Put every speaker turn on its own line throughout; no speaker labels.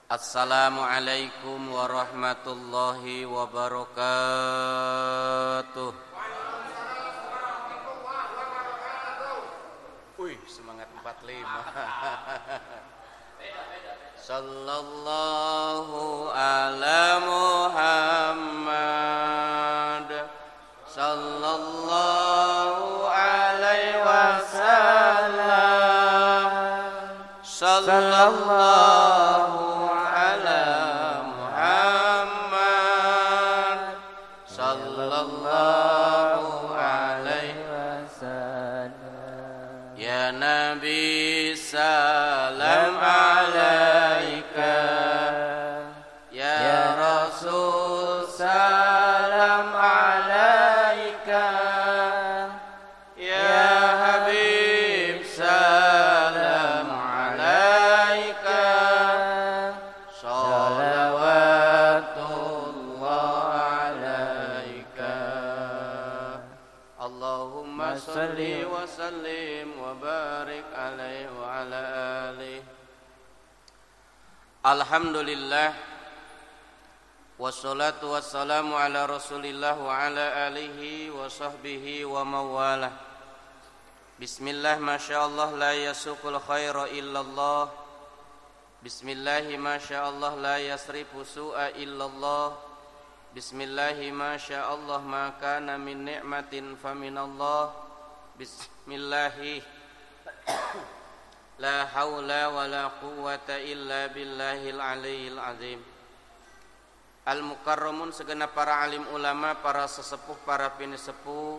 Assalamualaikum warahmatullahi wabarakatuh. Wih, semangat 45. Sallallahu ala Muhammad, sallallahu alaihi wasallam, sallallahu salam alaika ya Rasul, salam alaika ya Habib, salam alaika salawatullah alaika Allahumma salli wa sallim wa barik alaihi wa ala alihi. Alhamdulillah wassalatu wassalamu ala Rasulillah wa ala alihi wa sahbihi wa mawalah. Bismillah, masyaallah, la yasuqul khaira illallah. Bismillah, masyaallah, la yasrifu su'a illallah. Bismillah, masyaallah, ma kana min ni'matin faminallah. Bismillah, la haula wa la quwwata illa billahil aliyyil azim. Al-mukarramun, segenap para alim ulama, para sesepuh, para pinisepuh,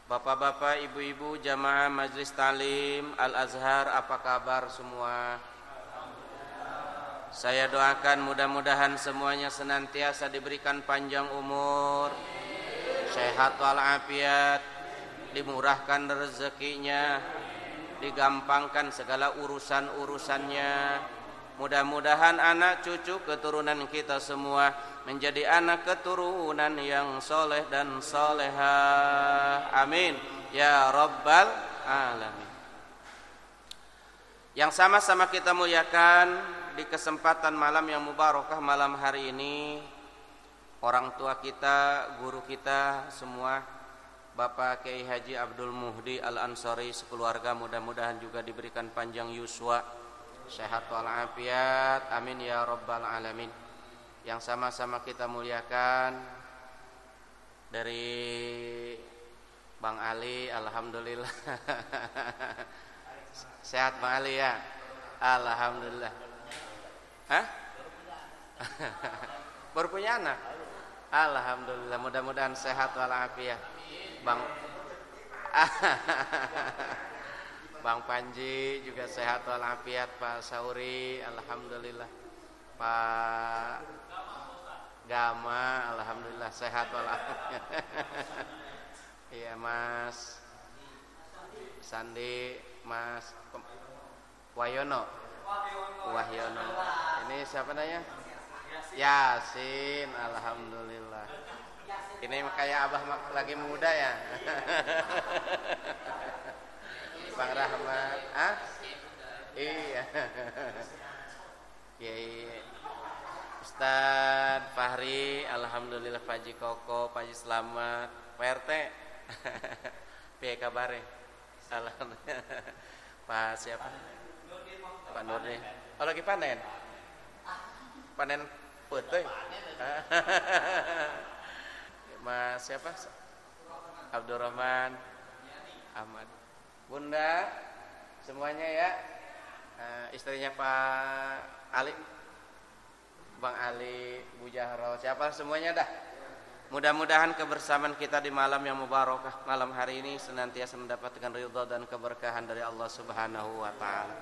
bapak-bapak, ibu-ibu, jamaah majlis talim Al-Azhar, apa kabar semua? Saya doakan mudah-mudahan semuanya senantiasa diberikan panjang umur, sehat walafiat, dimurahkan rezekinya, digampangkan segala urusan-urusannya. Mudah-mudahan anak cucu keturunan kita semua menjadi anak keturunan yang soleh dan solehah. Amin ya rabbal alamin. Yang sama-sama kita muliakan di kesempatan malam yang mubarakah malam hari ini, orang tua kita, guru kita semua, Bapak Kiai Haji Abdul Muhdi Al-Ansari sekeluarga, mudah-mudahan juga diberikan panjang yuswa, sehat walafiat, amin ya rabbal alamin. Yang sama-sama kita muliakan dari Bang Ali, alhamdulillah. Sehat Bang Ali ya? Alhamdulillah. Hah? Baru punya anak? Alhamdulillah, mudah-mudahan sehat walafiat. Bang Panji juga sehat walafiat, Pak Sauri alhamdulillah, Pak Gama alhamdulillah sehat walafiat. Iya Mas Sandi, Mas Wahyono. Ini siapa namanya? Yasin, alhamdulillah. Ini kayak abah lagi muda ya. Bang Rahmat, iya. Kiai Ustaz Fahri, alhamdulillah. Pak Haji Koko, Pak Haji Slamet, Pak RT. Piye kabare? Alhamdulillah. Pak siapa? Pak Nurdin. Oh lagi panen? Panen putih. Mas siapa? Abdurrahman Ahmad. Bunda semuanya ya. Istrinya Pak Ali, Bang Ali, Bu Jahro, siapa semuanya dah. Mudah-mudahan kebersamaan kita di malam yang mubarakah malam hari ini senantiasa mendapatkan ridha dan keberkahan dari Allah Subhanahu wa taala.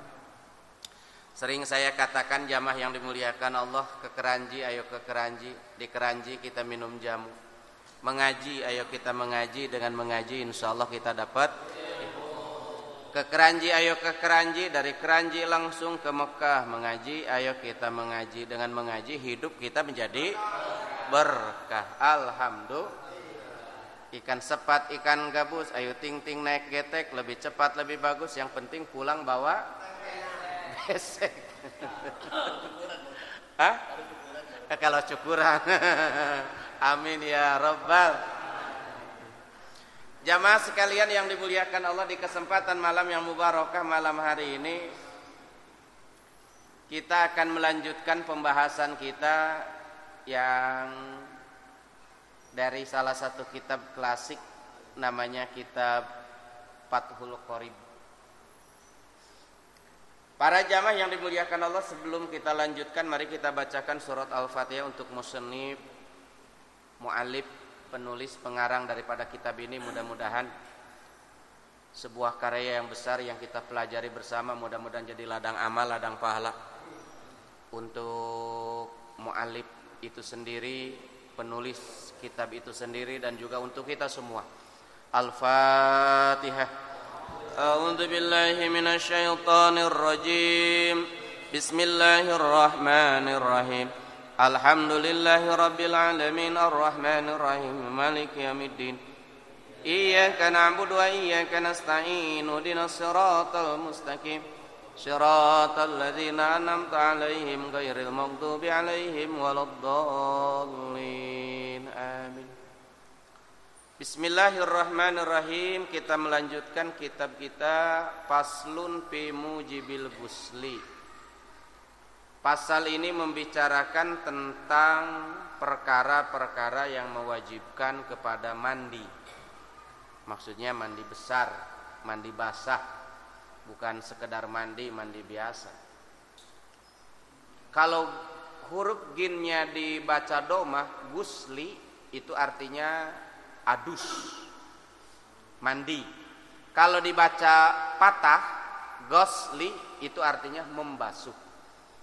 Sering saya katakan jamaah yang dimuliakan Allah, ke Keranji ayo ke Keranji, di Keranji kita minum jamu. Mengaji ayo kita mengaji, dengan mengaji insyaallah kita dapat. Ke Keranji ayo ke Keranji, dari Keranji langsung ke Mekah. Mengaji ayo kita mengaji, dengan mengaji hidup kita menjadi berkah. Alhamdulillah. Ikan sepat, ikan gabus, ayo ting-ting naik getek, lebih cepat lebih bagus, yang penting pulang bawa besek. berkurang. Amin ya rabbal. Jamaah sekalian yang dimuliakan Allah, di kesempatan malam yang mubarakah malam hari ini kita akan melanjutkan pembahasan kita yang dari salah satu kitab klasik, namanya kitab Fathul Qorib. Para jamaah yang dimuliakan Allah, sebelum kita lanjutkan, mari kita bacakan surat Al-Fatihah untuk musannif, mu'allif, penulis, pengarang daripada kitab ini. Mudah-mudahan sebuah karya yang besar yang kita pelajari bersama, mudah-mudahan jadi ladang amal, ladang pahala untuk mu'allif itu sendiri, penulis kitab itu sendiri, dan juga untuk kita semua. Al-Fatihah. A'udzu billahi minasyaitonir rajim. Bismillahirrahmanirrahim. Alhamdulillahi rabbil alamin arrahmanir rahim maliki yaumiddin. Iyyaka na'budu wa iyyaka nasta'in. Ihdinas siratal mustaqim. Shiratal ladzina an'amta 'alaihim ghairil maghdubi 'alaihim waladdallin. Amin. Bismillahirrahmanirrahim. Kita melanjutkan kitab kita Faslun fi Mujibil Ghusli. Pasal ini membicarakan tentang perkara-perkara yang mewajibkan kepada mandi. Maksudnya mandi besar, mandi basah, bukan sekedar mandi biasa. Kalau huruf ginnya dibaca domah, gusli, itu artinya adus, mandi. Kalau dibaca patah, gosli, itu artinya membasuh.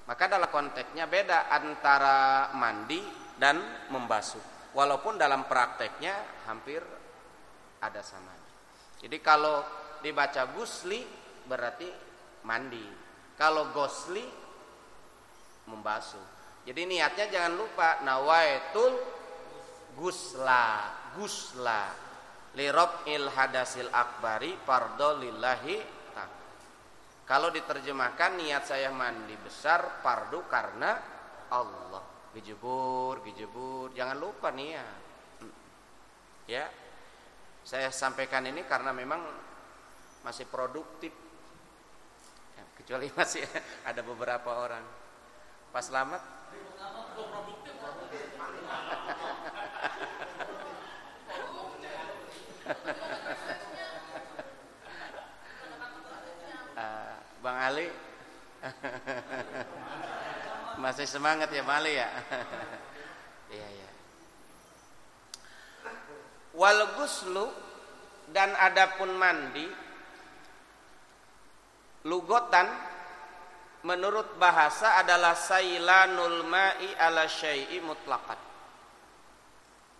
Maka dalam konteksnya beda antara mandi dan membasuh. Walaupun dalam prakteknya hampir ada samanya. Jadi kalau dibaca gusli berarti mandi. Kalau gosli membasuh. Jadi niatnya jangan lupa, nawaitul gusla li rab'il hadasil akbari fardhu lillahi ta'ala. Kalau diterjemahkan, niat saya mandi besar fardu karena Allah. Gejebur, jangan lupa niat. Ya. Saya sampaikan ini karena memang masih produktif. Ya, kecuali masih ada beberapa orang. Pak Slamet Bang Ali masih semangat ya Bang Ali ya. Iya ya. Wal ghuslu, dan adapun mandi, lugotan menurut bahasa adalah sailanul ma'i ala syai'i mutlaqan.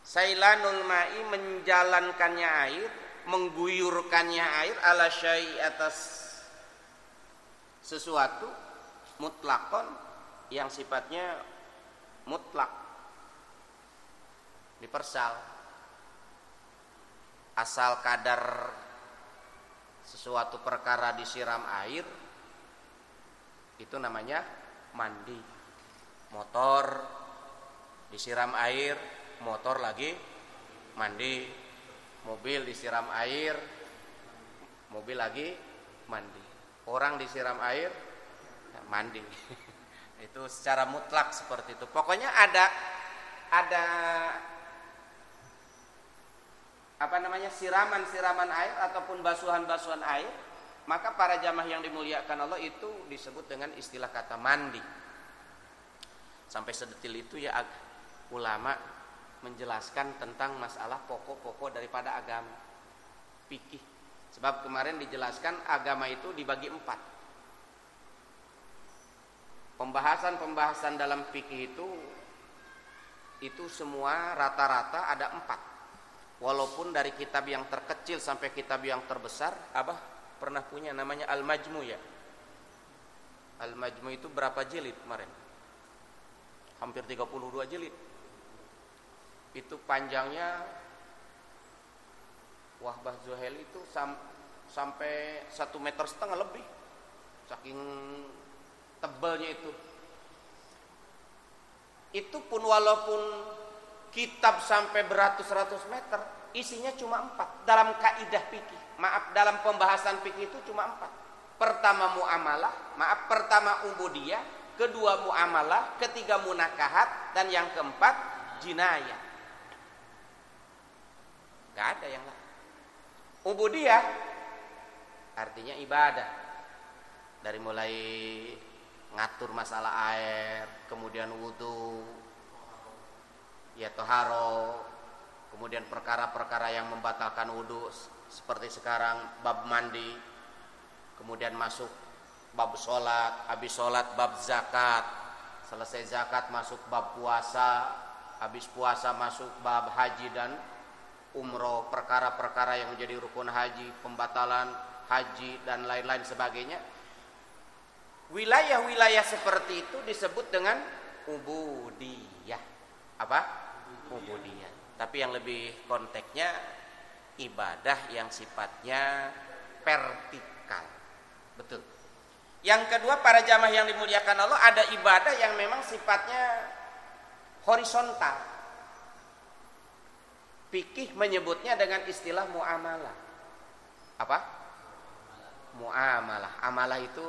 Sailanul ma'i, menjalankannya air, mengguyurkannya air, ala syai' atas sesuatu, mutlakon, yang sifatnya mutlak, dipersal. Asal kadar sesuatu perkara disiram air, itu namanya mandi. Motor disiram air, motor lagi mandi. Mobil disiram air, mobil lagi mandi. Orang disiram air, mandi. Itu secara mutlak seperti itu. Pokoknya ada siraman air ataupun basuhan air, maka para jamaah yang dimuliakan Allah itu disebut dengan istilah kata mandi. Sampai sedetil itu ya ulama menjelaskan tentang masalah pokok-pokok daripada agama, fikih. Sebab kemarin dijelaskan agama itu dibagi 4. Pembahasan dalam fikih itu semua rata-rata ada 4. Walaupun dari kitab yang terkecil sampai kitab yang terbesar, Abah pernah punya namanya Al-Majmu ya. Al-Majmu itu berapa jilid kemarin? Hampir 32 jilid. Itu panjangnya Wahbah Zuhaili itu sampai 1,5 meter lebih, saking tebalnya itu. Itu pun walaupun kitab sampai beratus-ratus meter, isinya cuma 4 dalam kaidah fikih. Dalam pembahasan fikih itu cuma 4. Pertama muamalah, pertama ubudiyah, kedua muamalah, ketiga munakahat, dan yang keempat jinayah. Gak ada yang lain. Ubudiyah artinya ibadah. Dari mulai ngatur masalah air, kemudian wudu, ya toharo, kemudian perkara-perkara yang membatalkan wudu seperti sekarang bab mandi, kemudian masuk bab sholat, habis sholat bab zakat, selesai zakat masuk bab puasa, habis puasa masuk bab haji dan umroh, perkara-perkara yang menjadi rukun haji, pembatalan haji dan lain-lain sebagainya. Wilayah-wilayah seperti itu disebut dengan ubudiyah. Apa? Ubudiyah. Tapi yang lebih konteksnya ibadah yang sifatnya vertikal. Betul. Yang kedua, para jamaah yang dimuliakan Allah, ada ibadah yang memang sifatnya horizontal. Fikih menyebutnya dengan istilah muamalah. Apa? Muamalah. Amalah itu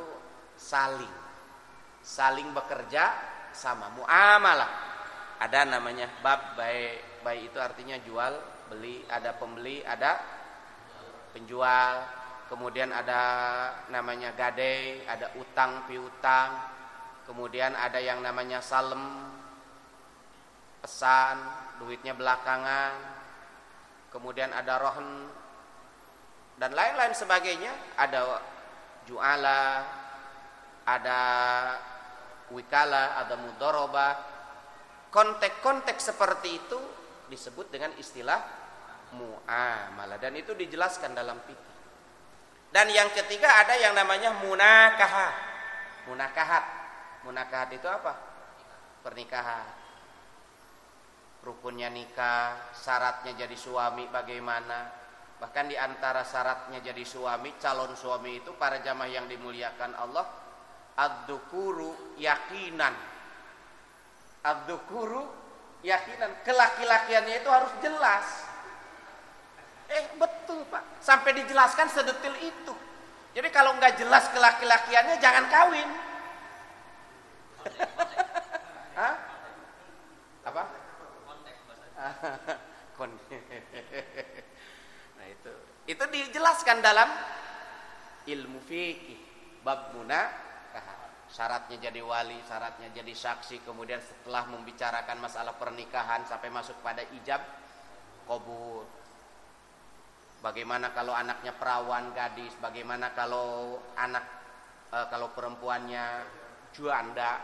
saling bekerja sama. Muamalah ada namanya bab bai itu artinya jual beli, ada pembeli, ada penjual, kemudian ada namanya gade, ada utang piutang, kemudian ada yang namanya salem, pesan, duitnya belakangan, kemudian ada rohn dan lain-lain sebagainya, ada juala, ada wikala, ada mudharabah. Konteks-konteks seperti itu disebut dengan istilah muamalah dan itu dijelaskan dalam fikih. Dan yang ketiga ada yang namanya munakahat. Munakahat itu apa? Pernikahan. Rukunnya nikah, syaratnya jadi suami bagaimana? Bahkan di antara syaratnya jadi suami, calon suami itu para jamaah yang dimuliakan Allah, ad-dzukuru yaqinan. Ad-dzukuru yaqinan, kelaki-lakiannya itu harus jelas. Betul Pak, sampai dijelaskan sedetil itu. Jadi kalau nggak jelas kelaki-lakiannya jangan kawin. Hah? Apa? Nah itu dijelaskan dalam ilmu fikih bab munakahat. Syaratnya jadi wali, syaratnya jadi saksi, kemudian setelah membicarakan masalah pernikahan sampai masuk pada ijab qabul. Bagaimana kalau anaknya perawan gadis, bagaimana kalau kalau perempuannya janda.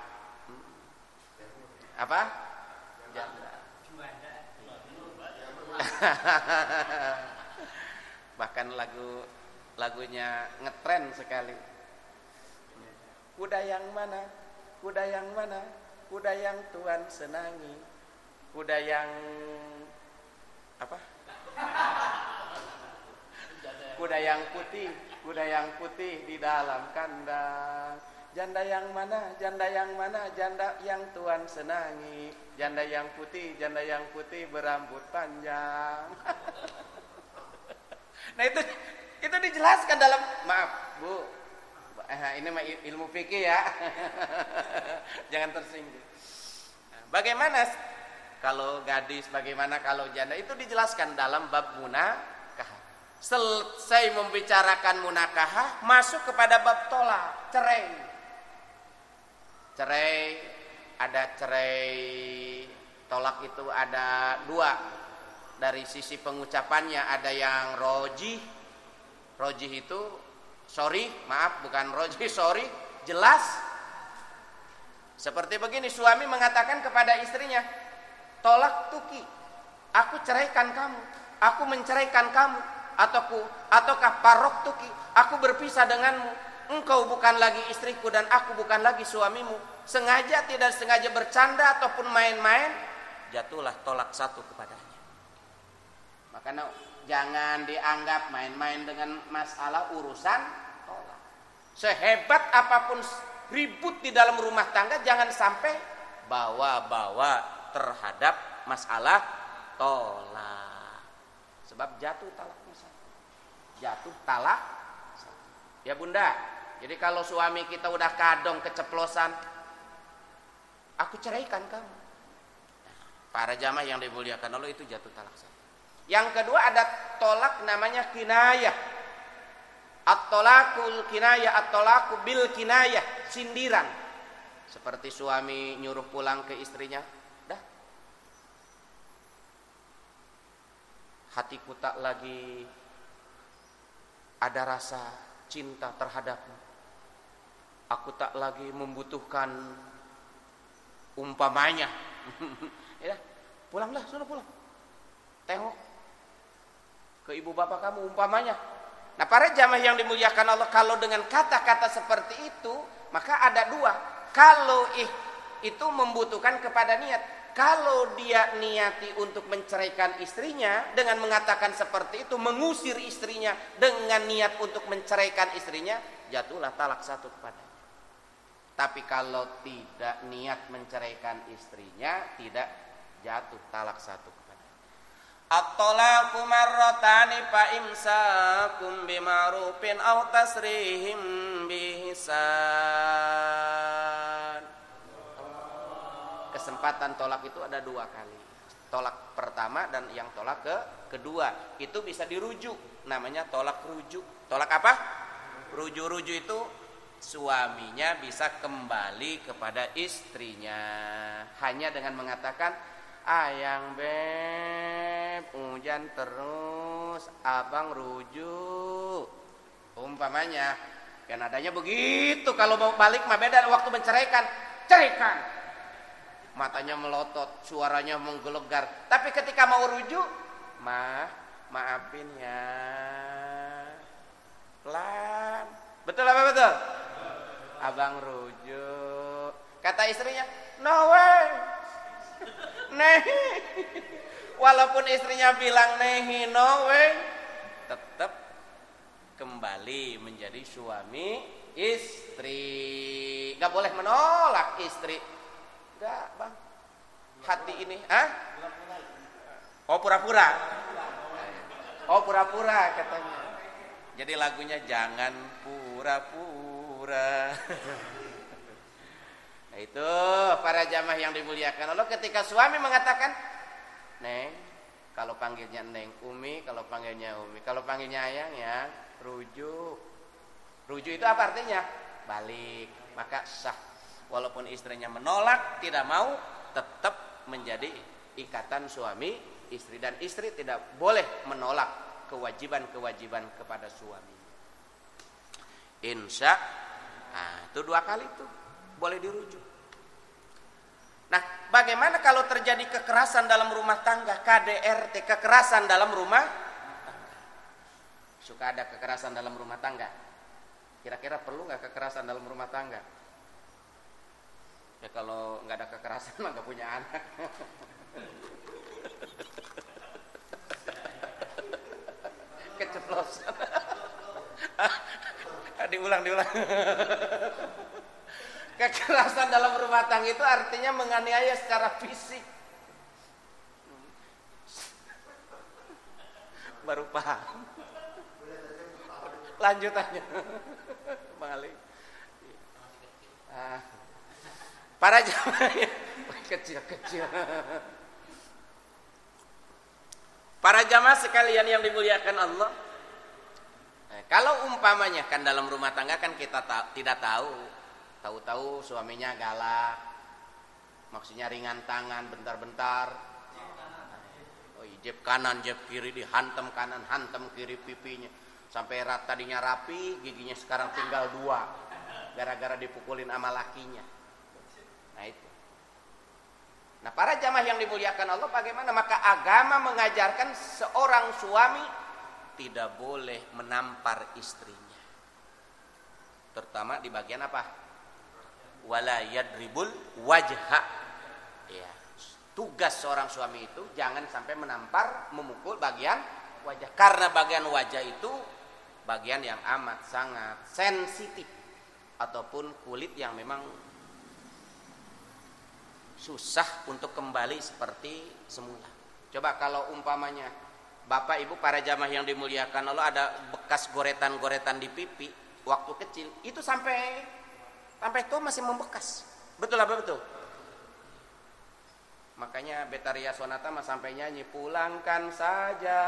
Apa? Janda. Bahkan lagunya ngetren sekali. Kuda yang mana? Kuda yang mana? Kuda yang Tuhan senangi. Kuda yang apa? Kuda yang putih di dalam kandang. Janda yang mana? Janda yang mana? Janda yang Tuhan senangi. Janda yang putih berambut panjang. Nah itu dijelaskan dalam, maaf Bu, ini mah ilmu fikih ya. Jangan tersinggung. Bagaimana kalau gadis, bagaimana kalau janda, itu dijelaskan dalam bab munakahah. Selesai membicarakan munakahah, masuk kepada bab tolak, cerai. Ada cerai tolak itu ada dua. Dari sisi pengucapannya ada yang rojih itu sorry, maaf bukan rojih, sorry, jelas. Seperti begini, suami mengatakan kepada istrinya, tolak tuki, aku ceraikan kamu, aku menceraikan kamu, ataukah parok tuki, aku berpisah denganmu, engkau bukan lagi istriku dan aku bukan lagi suamimu. Sengaja tidak sengaja bercanda ataupun main-main, jatuhlah tolak satu kepadanya. Makanya jangan dianggap main-main dengan masalah urusan tolak. Sehebat apapun ribut di dalam rumah tangga, jangan sampai bawa-bawa terhadap masalah tolak. Sebab jatuh talaknya satu. Jatuh talak satu. Ya Bunda, jadi kalau suami kita udah kadong keceplosan, aku ceraikan kamu. Para jamaah yang dimuliakan Allah, itu jatuh talak satu. Yang kedua ada tolak namanya kinayah. At-tolakul kinayah, at-tolaku bil kinayah, sindiran. Seperti suami nyuruh pulang ke istrinya, dah, hatiku tak lagi ada rasa cinta terhadapmu. Aku tak lagi membutuhkan umpamanya. Ya, pulanglah, sudah pulang. Tengok ke ibu bapak kamu umpamanya. Nah, para jamaah yang dimuliakan Allah, kalau dengan kata-kata seperti itu, maka ada dua. Kalau itu membutuhkan kepada niat. Kalau dia niati untuk menceraikan istrinya dengan mengatakan seperti itu, mengusir istrinya dengan niat untuk menceraikan istrinya, jatuhlah talak satu kepadanya. Tapi kalau tidak niat menceraikan istrinya, tidak jatuh talak satu kepadanya. At-talaqu marratani fa imsakum bima'rufin aw tasrihim biihsan. Kesempatan tolak itu ada dua kali. Tolak pertama dan yang tolak kedua. Itu bisa dirujuk, namanya tolak rujuk. Tolak apa? Rujuk-rujuk itu suaminya bisa kembali kepada istrinya hanya dengan mengatakan, ayang beb, hujan terus, abang rujuk. Umpamanya, kan adanya begitu. Kalau mau balik mah beda, waktu menceraikan, ceraikan. Matanya melotot, suaranya menggelegar. Tapi ketika mau rujuk, maafin ya, pelan. Betul apa betul? Abang rujuk. Kata istrinya, no way, nehi. Walaupun istrinya bilang nehi, no way, tetap kembali menjadi suami istri. Gak boleh menolak istri. Gak bang, hati ini, oh pura-pura. Oh pura-pura katanya. Jadi lagunya jangan pura-pura. Nah itu para jamaah yang dimuliakan Allah, ketika suami mengatakan Neng, kalau panggilnya Neng, Umi, kalau panggilnya Umi, kalau panggilnya Ayang ya rujuk. Rujuk itu apa artinya? Balik. Maka sah. Walaupun istrinya menolak, tidak mau, tetap menjadi ikatan suami istri. Dan istri tidak boleh menolak kewajiban-kewajiban kepada suami. Insya, itu dua kali itu boleh dirujuk. Nah, bagaimana kalau terjadi kekerasan dalam rumah tangga, KDRT, kekerasan dalam rumah tangga? Suka ada kekerasan dalam rumah tangga. Kira-kira perlu nggak kekerasan dalam rumah tangga? Ya kalau nggak ada kekerasan mah nggak punya anak. Keceplosan. Diulang. Kekerasan dalam rumah tangga itu artinya menganiaya secara fisik. Baru paham. Lanjutannya. Balik. Para jamaah kecil-kecil. Para jamaah sekalian yang dimuliakan Allah. Kalau umpamanya kan dalam rumah tangga kan kita tidak tahu suaminya galak, maksudnya ringan tangan, bentar-bentar, jeb kanan jeb kiri, dihantam kanan hantam kiri pipinya, sampai tadinya rapi, giginya sekarang tinggal 2, gara-gara dipukulin sama lakinya. Nah itu. Nah para jamaah yang dimuliakan Allah, bagaimana? Maka agama mengajarkan seorang suami tidak boleh menampar istrinya, terutama di bagian apa? Wala yadribul wajha. Ya, tugas seorang suami itu jangan sampai menampar, memukul bagian wajah, karena bagian wajah itu bagian yang amat sangat sensitif ataupun kulit yang memang susah untuk kembali seperti semula. Coba kalau umpamanya Bapak Ibu para jamaah yang dimuliakan Allah, ada bekas goretan-goretan di pipi waktu kecil, itu sampai tua masih membekas. Betul apa betul? Makanya Betaria Sonata mah sampai nyanyi, pulangkan saja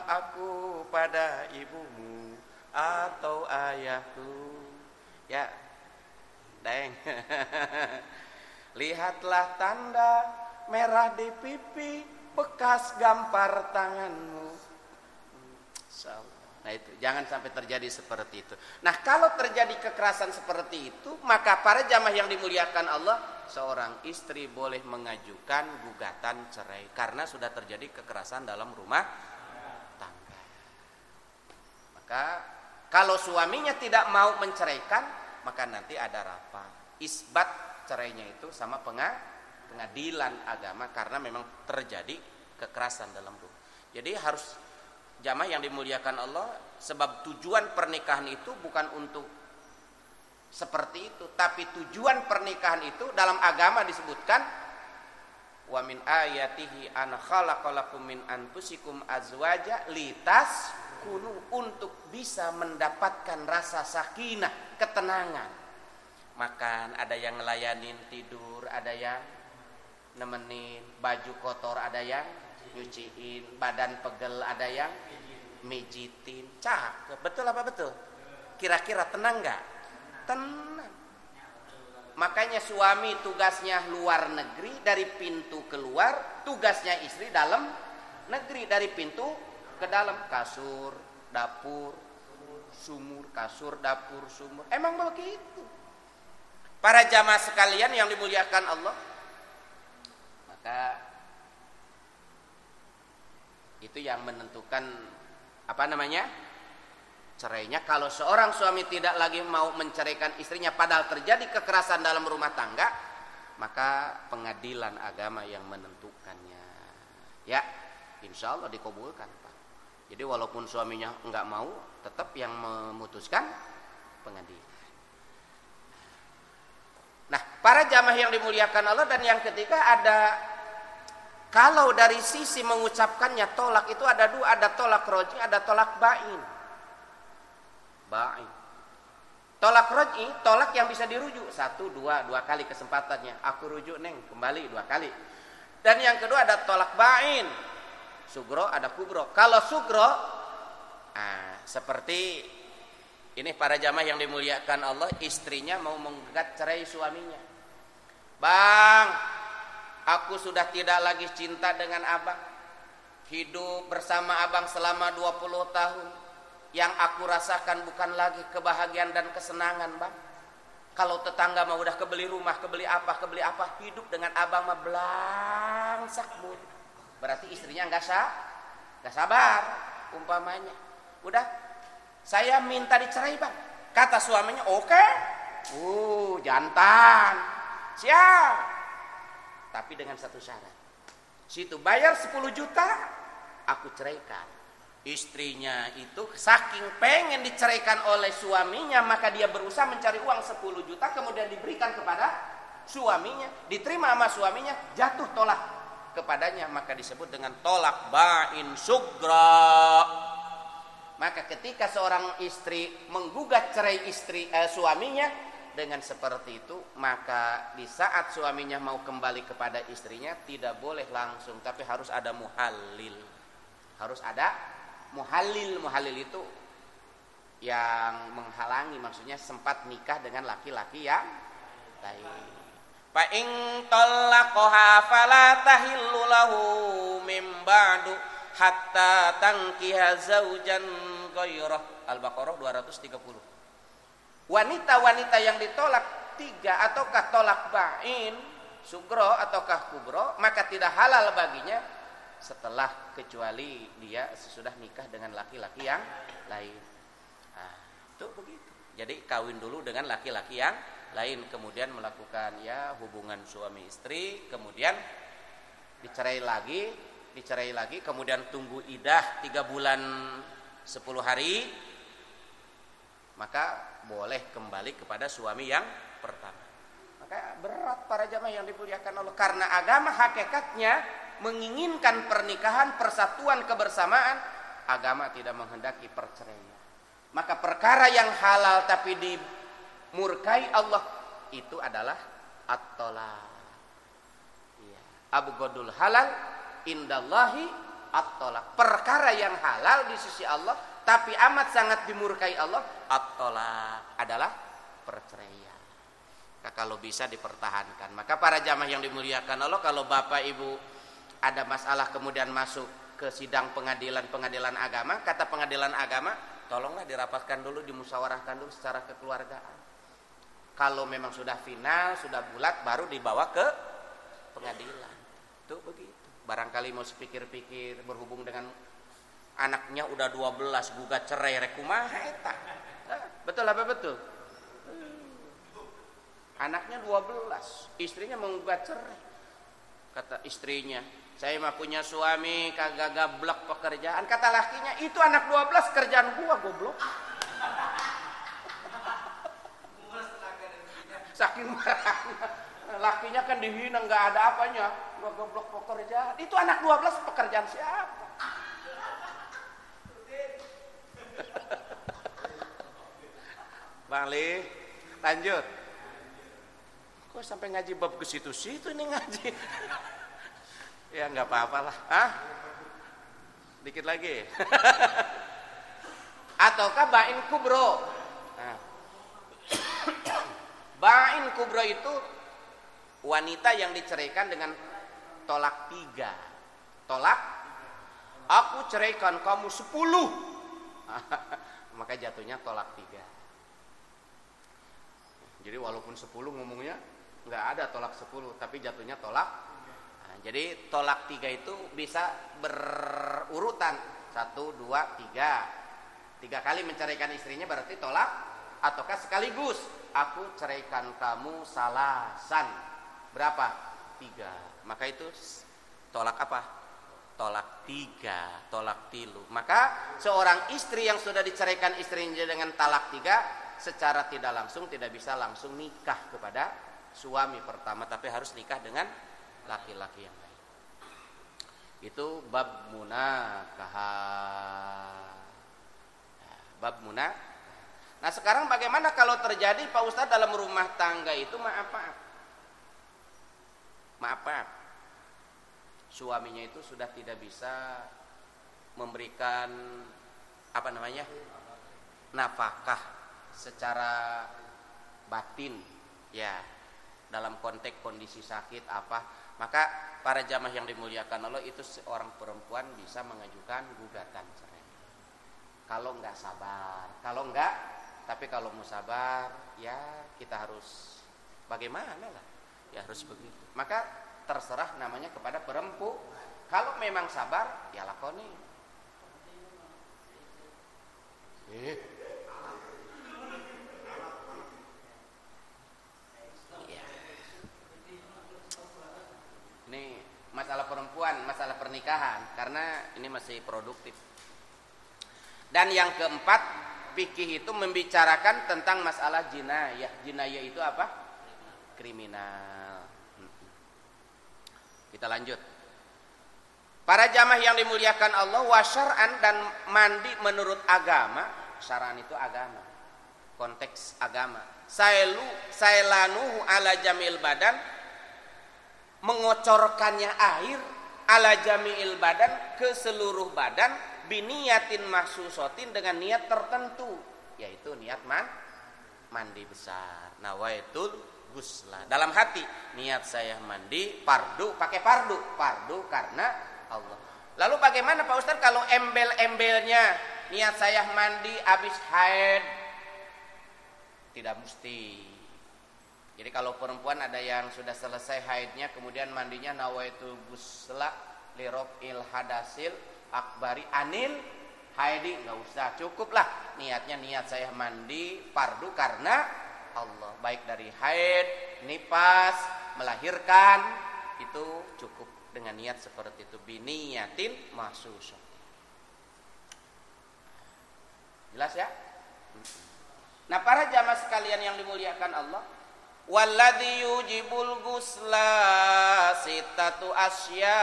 aku pada ibumu atau ayahku. Ya, deng. Lihatlah tanda merah di pipi, bekas gampar tanganmu. Nah itu, jangan sampai terjadi seperti itu. Nah kalau terjadi kekerasan seperti itu, maka para jamaah yang dimuliakan Allah, seorang istri boleh mengajukan gugatan cerai karena sudah terjadi kekerasan dalam rumah tangga. Maka kalau suaminya tidak mau menceraikan, maka nanti ada rapat isbat cerainya itu sama pengadilan agama karena memang terjadi kekerasan dalam rumah. Jadi harus jamaah yang dimuliakan Allah, sebab tujuan pernikahan itu bukan untuk seperti itu, tapi tujuan pernikahan itu dalam agama disebutkan wa min ayatihi an khalaqalakum min anfusikum azwaja litaskunu, untuk bisa mendapatkan rasa sakinah, ketenangan. Makan, ada yang ngelayanin, tidur, ada yang nemenin, baju kotor ada yang nyuciin, badan pegel ada yang mijitin. Cakep, betul apa betul? Kira-kira tenang gak? Tenang. Makanya suami tugasnya luar negeri, dari pintu keluar, tugasnya istri dalam negeri, dari pintu ke dalam. Kasur, dapur, sumur, kasur, dapur, sumur. Emang begitu. Para jamaah sekalian yang dimuliakan Allah, maka itu yang menentukan cerainya. Kalau seorang suami tidak lagi mau menceraikan istrinya padahal terjadi kekerasan dalam rumah tangga, maka pengadilan agama yang menentukannya. Ya, insya Allah dikabulkan, Pak. Jadi walaupun suaminya enggak mau, tetap yang memutuskan pengadilan. Nah, para jamaah yang dimuliakan Allah, dan yang ketiga ada, kalau dari sisi mengucapkannya tolak itu ada dua, ada tolak roj'i, ada tolak ba'in. Tolak roj'i, tolak yang bisa dirujuk, 1, 2 kali kesempatannya. Aku rujuk neng, kembali 2 kali. Dan yang kedua ada tolak ba'in, sugro, ada kubro. Kalau sugro, seperti ini para jamaah yang dimuliakan Allah, istrinya mau menggugat cerai suaminya. Bang, aku sudah tidak lagi cinta dengan abang. Hidup bersama abang selama 20 tahun. Yang aku rasakan bukan lagi kebahagiaan dan kesenangan, bang. Kalau tetangga mah udah kebeli rumah, kebeli apa, hidup dengan abang mah belangsak bun. Berarti istrinya nggak sabar, umpamanya. Udah, saya minta dicerai, bang. Kata suaminya, oke. Jantan. Siap. Tapi dengan satu syarat. Situ bayar 10 juta, aku ceraikan. Istrinya itu saking pengen diceraikan oleh suaminya, maka dia berusaha mencari uang 10 juta, kemudian diberikan kepada suaminya, diterima sama suaminya, jatuh tolak kepadanya, maka disebut dengan tolak ba'in sugra. Maka ketika seorang istri menggugat cerai suaminya dengan seperti itu, maka di saat suaminya mau kembali kepada istrinya tidak boleh langsung, tapi harus ada muhallil. Harus ada muhallil. Muhallil itu yang menghalangi, maksudnya sempat nikah dengan laki-laki yang lain. Fa in talaqaha fala tahillu lahu mim ba'du hatta tankiha zaujan ghairah. Al-Baqarah 230. Wanita-wanita yang ditolak 3, ataukah tolak ba'in, sugro ataukah kubro, maka tidak halal baginya setelah, kecuali dia sesudah nikah dengan laki-laki yang lain. Itu begitu. Jadi kawin dulu dengan laki-laki yang lain, kemudian melakukan hubungan suami istri, kemudian dicerai lagi, kemudian tunggu iddah 3 bulan 10 hari, maka boleh kembali kepada suami yang pertama. Maka berat para jamaah yang dimuliakan Allah, karena agama hakikatnya menginginkan pernikahan, persatuan, kebersamaan. Agama tidak menghendaki perceraian. Maka perkara yang halal tapi dimurkai Allah itu adalah at-thalaq. Ya. Abghadul halal indallahi at-thalaq. Perkara yang halal di sisi Allah tapi amat sangat dimurkai Allah, at-thalaq adalah perceraian. Nah, kalau bisa dipertahankan. Maka para jamaah yang dimuliakan Allah, kalau bapak ibu ada masalah kemudian masuk ke sidang pengadilan agama, kata pengadilan agama, tolonglah dirapatkan dulu, dimusyawarahkan dulu secara kekeluargaan. Kalau memang sudah final, sudah bulat, baru dibawa ke pengadilan. Itu begitu. Barangkali mau sepikir-pikir berhubung dengan anaknya udah 12 gugat cerai rekumaha eta. Betul apa betul? Anaknya 12, istrinya menggugat cerai. Kata istrinya, saya mah punya suami kagak gablek pekerjaan. Kata lakinya, itu anak 12 kerjaan gua goblok. Saking marahnya, lakinya kan dihina, nggak ada apanya, gua goblok pekerjaan. Itu anak 12 pekerjaan siapa? Bang Li, lanjut. Kok sampai ngaji bab ke situ-situ ini ngaji? Ya nggak apa-apa lah. Dikit lagi. Ataukah ba'in kubro? Nah. Ba'in kubro itu wanita yang diceraikan dengan tolak 3. Tolak, aku ceraikan kamu 10. Maka jatuhnya tolak 3. Jadi walaupun 10 ngomongnya nggak ada tolak 10, tapi jatuhnya tolak. Nah, jadi tolak 3 itu bisa berurutan 1, 2, 3. 3 kali menceraikan istrinya berarti tolak, ataukah sekaligus aku ceraikan kamu salasan. Berapa? 3. Maka itu tolak apa? Tolak 3, tolak tilu. Maka seorang istri yang sudah diceraikan istrinya dengan talak 3, secara tidak langsung tidak bisa langsung nikah kepada suami pertama, tapi harus nikah dengan laki-laki yang lain. Itu bab munakaha. Bab munakah. Nah sekarang bagaimana kalau terjadi Pak Ustadz dalam rumah tangga itu maaf suaminya itu sudah tidak bisa memberikan nafkah secara batin, ya, dalam konteks kondisi sakit maka para jamaah yang dimuliakan Allah, itu seorang perempuan bisa mengajukan gugatan cerai. Kalau enggak sabar, tapi kalau mau sabar, ya kita harus bagaimana lah, ya harus begitu. Maka terserah namanya kepada perempuan. Kalau memang sabar, ya lakoni. Ini masalah perempuan, masalah pernikahan, karena ini masih produktif. Dan yang keempat, fikih itu membicarakan tentang masalah jinayah. Jinayah itu apa? Kriminal. Kita lanjut. Para jamaah yang dimuliakan Allah, wa syar'an, dan mandi menurut agama. Syar'an itu agama, konteks agama. Sailanuhu ala jamil badan, mengocorkannya air ala jami'il badan, ke seluruh badan, biniyatin mahsusotin, dengan niat tertentu, yaitu niat mandi besar. Nawaitul gusla, dalam hati niat saya mandi fardu, pakai fardu karena Allah. Lalu bagaimana Pak Ustadz kalau embel-embelnya niat saya mandi habis haid? Tidak mesti. Jadi kalau perempuan ada yang sudah selesai haidnya kemudian mandinya nawaitul gusla lirofil hadasil akbari anil haidi, nggak usah, cukuplah niatnya niat saya mandi fardu karena Allah, baik dari haid, nifas, melahirkan, itu cukup dengan niat seperti itu, biniyatin mahsusotin. Jelas ya? Nah para jamaah sekalian yang dimuliakan Allah, Walladzi yujibul ghusla sittatu asya,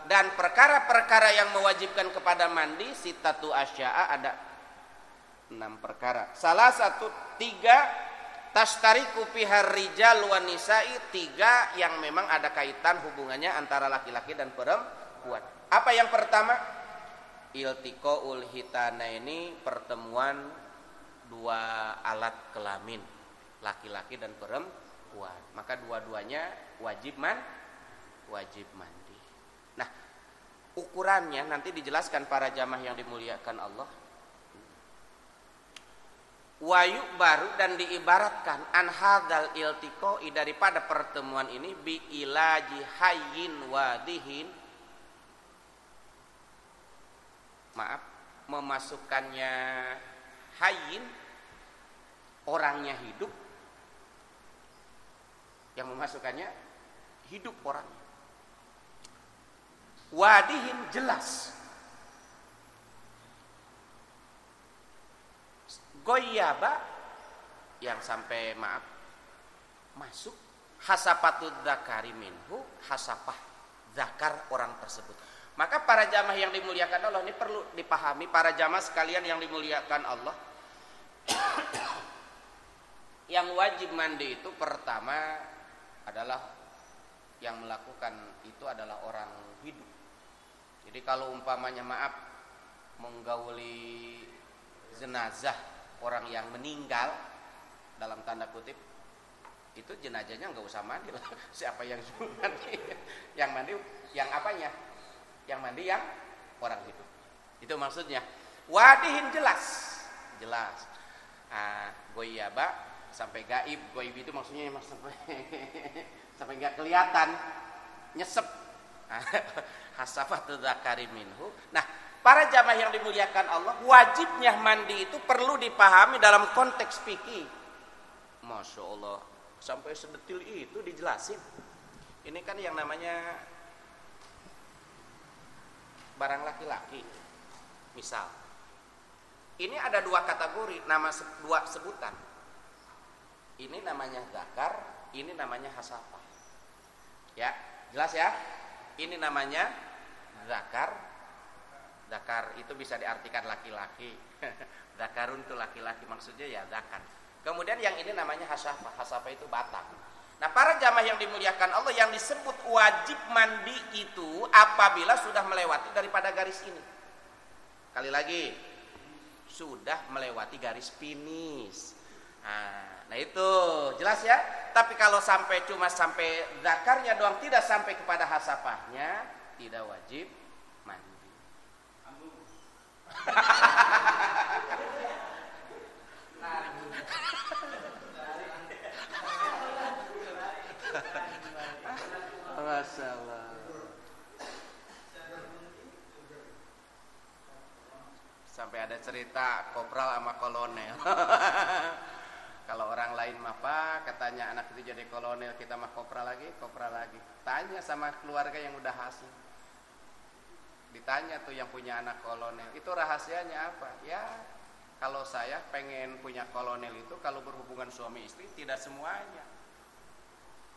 dan perkara-perkara yang mewajibkan kepada mandi sittatu asya, ada 6 perkara. Salah satu 3 tashtariku fihar rijal wan nisa'i, 3 yang memang ada kaitan hubungannya antara laki-laki dan perempuan. Apa yang pertama? Iltiqaul hitanaini, pertemuan 2 alat kelamin, laki-laki dan perempuan. Maka dua-duanya wajib mandi. Nah, ukurannya nanti dijelaskan para jamaah yang dimuliakan Allah. Wayu baru, dan diibaratkan an hadzal iltiqai, daripada pertemuan ini, bi ilaji hayyin wadihin, maaf, memasukkannya hayyin, orangnya hidup, yang memasukkannya hidup orangnya, wadihin jelas, goyaba yang sampai maaf masuk, hasapatud dzakari minhu, hasapah zakar orang tersebut. Maka para jamaah yang dimuliakan Allah, ini perlu dipahami para jamaah sekalian yang dimuliakan Allah. Yang wajib mandi itu pertama adalah yang melakukan itu adalah orang hidup. Jadi kalau umpamanya maaf menggauli jenazah orang yang meninggal dalam tanda kutip, itu jenazahnya nggak usah mandi lah. Siapa yang suruh mandi? Yang mandi yang apanya? Yang mandi yang orang hidup. Itu maksudnya. Wadihin jelas. Goyaba sampai gaib. Goib itu maksudnya sampai nggak kelihatan, nyesep. Hasafatul dzakari minhu. Nah, para jamaah yang dimuliakan Allah, wajibnya mandi itu perlu dipahami dalam konteks fikih. Masya Allah, sampai sedetil itu dijelasin. Ini kan yang namanya barang laki-laki. Misal, ini ada 2 kategori, nama 2 sebutan. Ini namanya zakar, ini namanya hasafah. Ya, jelas ya? Ini namanya zakar. Zakar itu bisa diartikan laki-laki. Zakarun itu laki-laki, maksudnya ya zakar. Kemudian yang ini namanya hasafah. Hasafah itu batang. Nah, para jamaah yang dimuliakan Allah, yang disebut wajib mandi itu apabila sudah melewati daripada garis ini. Kali lagi, sudah melewati garis finish. Nah itu jelas ya. Tapi kalau cuma sampai zakarnya doang, tidak sampai kepada hasafahnya, tidak wajib mandi. Masalah. Sampai ada cerita kopral sama kolonel. Kalau orang lain mah Pak, katanya anak itu jadi kolonel, kita mah kopral lagi. Tanya sama keluarga yang udah hasil. Ditanya tuh yang punya anak kolonel, itu rahasianya apa? Ya, kalau saya pengen punya kolonel itu kalau berhubungan suami istri tidak semuanya.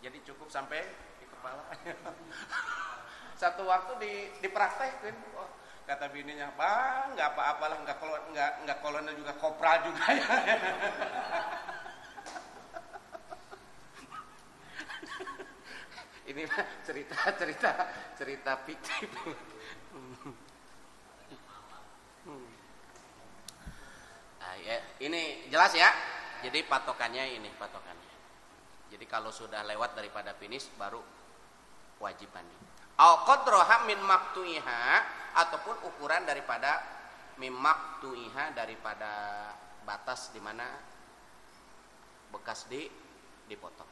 Jadi cukup sampai di kepala. Satu waktu dipraktekin, oh, kata bininya, Pak, nggak apa-apalah, nggak kolonel juga, kopral juga ya. Ini cerita fiktif. Nah, ya, ini jelas ya. Jadi patokannya. Jadi kalau sudah lewat daripada finish baru wajib mandi. Au qadraha min maqtu'iha, ataupun ukuran daripada min maqtu'iha, daripada batas di mana bekas dipotong.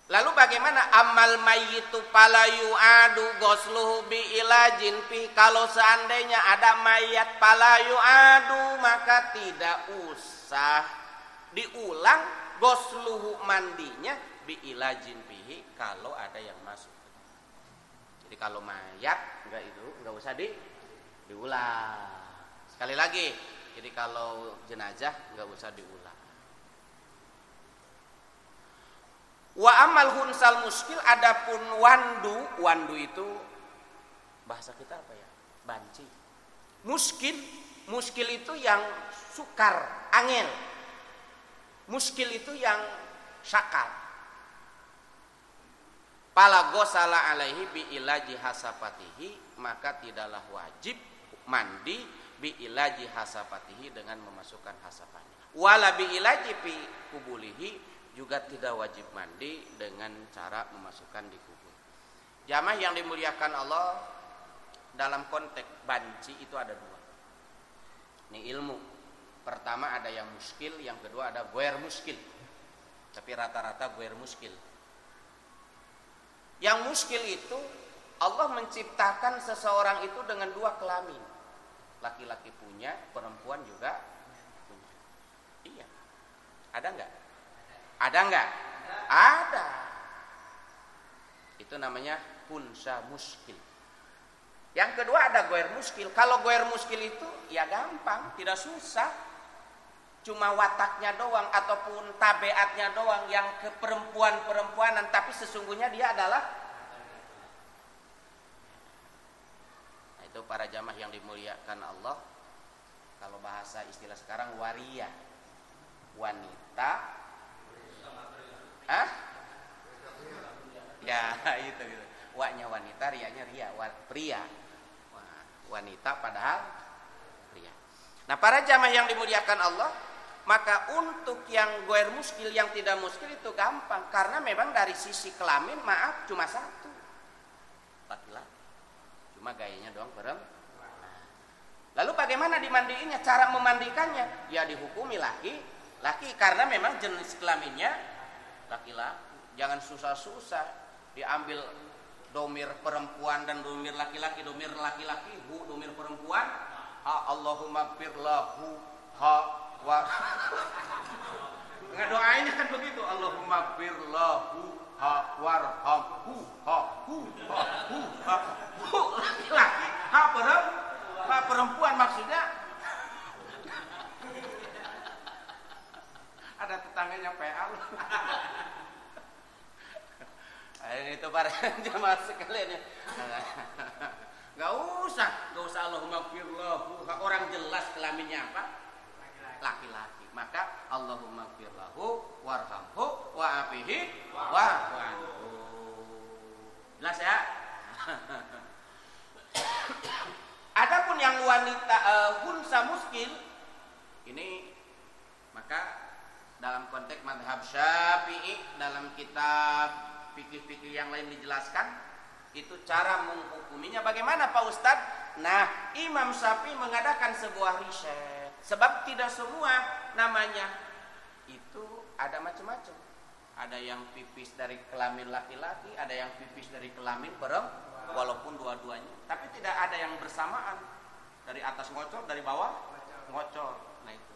Lalu bagaimana amal mayyitu fala yu'adu ghusluhu bi ilajin fi, kalau seandainya ada mayat fala yu'adu, maka tidak usah diulang ghusluhu mandinya bi ilajin fihi, kalau ada yang masuk. Jadi kalau mayat enggak usah diulang. Sekali lagi, Jadi kalau jenazah nggak usah diulang. Wa amal hunsal muskil, adapun wandu itu bahasa kita apa ya? Banci. Muskil itu yang sukar, angel. Muskil itu yang sakal. Pala gosala alaihi bi ilaji hasapatihi, maka tidaklah wajib mandi bi ilaji hasapatihi dengan memasukkan hasapannya. Wala bi ilaji fi kubulihi, juga tidak wajib mandi dengan cara memasukkan di kubur. Jamaah yang dimuliakan Allah, dalam konteks banci itu ada dua. Ini ilmu. Pertama ada yang muskil, yang kedua ada guer muskil. Tapi rata-rata guer muskil. Yang muskil itu Allah menciptakan seseorang itu dengan dua kelamin. Laki-laki punya, perempuan juga punya. Iya. Ada enggak? Ada enggak? Ada. Itu namanya unsa muskil. Yang kedua ada goer muskil. Kalau goer muskil itu ya gampang, tidak susah. Cuma wataknya doang ataupun tabiatnya doang yang ke perempuanan, tapi sesungguhnya dia adalah. Nah, itu para jamaah yang dimuliakan Allah. Kalau bahasa istilah sekarang waria. Wanita. Ya itu. Wa-nya wanita, ria-nya pria. Wanita padahal pria. Nah, para jamaah yang dimuliakan Allah, maka untuk yang goer muskil, yang tidak muskil itu gampang, karena memang dari sisi kelamin cuma satu, laki-laki. Cuma gayanya doang perempuan. Lalu bagaimana dimandiinnya? Cara memandikannya ya dihukumi laki karena memang jenis kelaminnya laki-laki. Jangan susah-susah diambil domir perempuan dan domir laki-laki, domir laki-laki, domir perempuan, Allahumma gfir lahu wa ngedoain kan begitu, Allahumma gfir lahu warhamhu laki-laki, perempuan maksudnya. Ada tetangganya PA. Itu para jemaah sekalian ya. Gak usah Allahumma gfir lahu. Orang jelas kelaminnya apa? Laki-laki. Maka Allahumma gfir lahu warhamhu wa'afihi wa'fu anhu. Jelas ya? Adapun yang wanita unsa muskil ini, maka dalam konteks mazhab Syafi'i, dalam kitab fikih-fikih yang lain dijelaskan itu cara menghukuminya bagaimana Pak Ustadz. Nah, Imam Syafi'i mengadakan sebuah riset, sebab tidak semua namanya itu ada macam-macam. Ada yang pipis dari kelamin laki-laki, ada yang pipis dari kelamin perempuan, walaupun dua-duanya, tapi tidak ada yang bersamaan, dari atas ngocor, dari bawah ngocor. Nah itu,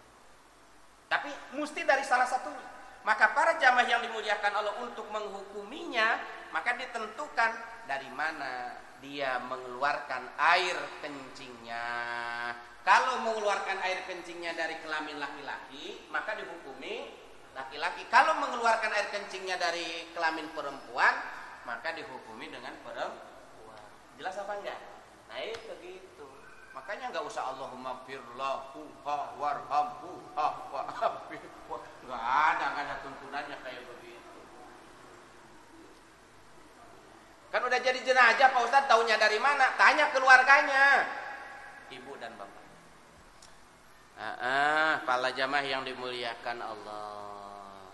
tapi mesti dari salah satunya. Maka para jamaah yang dimuliakan Allah, untuk menghukuminya maka ditentukan dari mana dia mengeluarkan air kencingnya. Kalau mengeluarkan air kencingnya dari kelamin laki-laki, maka dihukumi laki-laki. Kalau mengeluarkan air kencingnya dari kelamin perempuan, maka dihukumi dengan perempuan. Jelas apa enggak? Nah itu gitu. Makanya nggak usah Allahumma gfir lahu warhamhu wa'afihi. Nggak ada tuntunannya kayak begitu. Kan udah jadi jenazah Pak Ustadz, taunya dari mana? Tanya keluarganya, ibu dan bapak. Para jamaah yang dimuliakan Allah.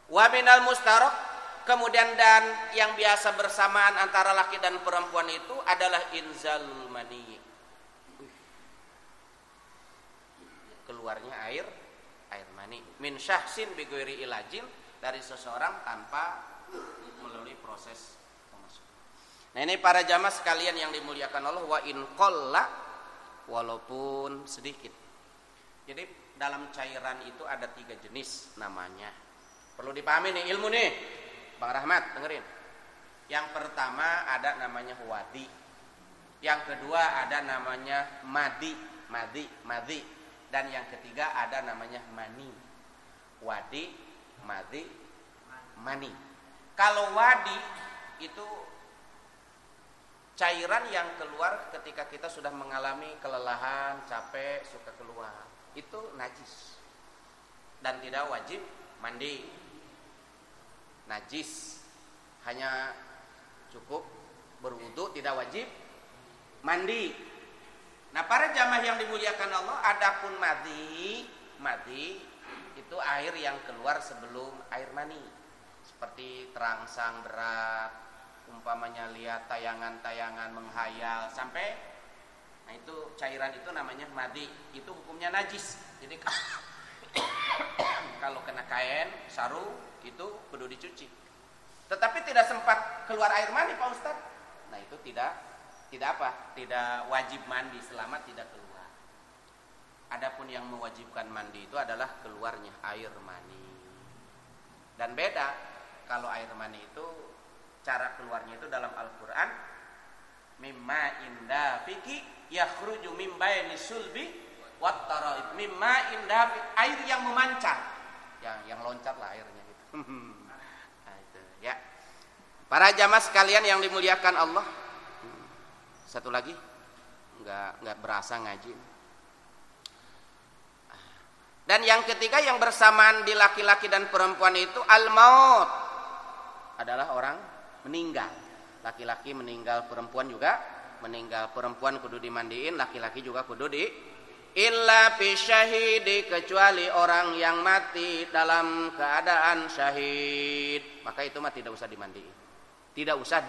Wa minal mustarok, kemudian dan yang biasa bersamaan antara laki dan perempuan itu adalah inzalul mani. Keluarnya air mani min syahsin bi ghairi ilajin, dari seseorang tanpa melalui proses pemasukan. Nah ini para jamaah sekalian yang dimuliakan Allah, wa in qalla, walaupun sedikit. Jadi dalam cairan itu ada 3 jenis namanya. Perlu dipahami nih ilmu nih, Bang Rahmat dengerin. Yang pertama ada namanya wadi. Yang kedua ada namanya madi. Dan yang ketiga ada namanya mani. Wadi, madi, mani. Kalau wadi itu cairan yang keluar ketika kita sudah mengalami kelelahan, capek, suka keluar. Itu najis. Dan tidak wajib mandi. Najis. Hanya cukup berwudu, tidak wajib mandi. Nah, para jamaah yang dimuliakan Allah, adapun madi itu air yang keluar sebelum air mani. Seperti terangsang berat, umpamanya lihat tayangan-tayangan menghayal sampai, nah itu cairan itu namanya madi. Itu hukumnya najis. Jadi kalau kena kain, sarung itu kudu dicuci. Tetapi tidak sempat keluar air mani, Pak Ustadz. Nah, itu tidak wajib mandi selama tidak keluar. Adapun yang mewajibkan mandi itu adalah keluarnya air mani. Dan beda kalau air mani itu cara keluarnya itu dalam Al-Qur'an mimma inda fiki yakhruju mim baini sulbi wat taraib. Mimma inda air yang memancar. Yang loncat lah airnya gitu. Nah, itu ya. Para jamaah sekalian yang dimuliakan Allah. Satu lagi, nggak berasa ngaji. Dan yang ketiga yang bersamaan di laki-laki dan perempuan itu al-maut, adalah orang meninggal. Laki-laki meninggal, perempuan juga meninggal. Perempuan kudu dimandiin, laki-laki juga kudu di illa fi syahidi, kecuali orang yang mati dalam keadaan syahid. Maka itu mah tidak usah dimandiin. Tidak usah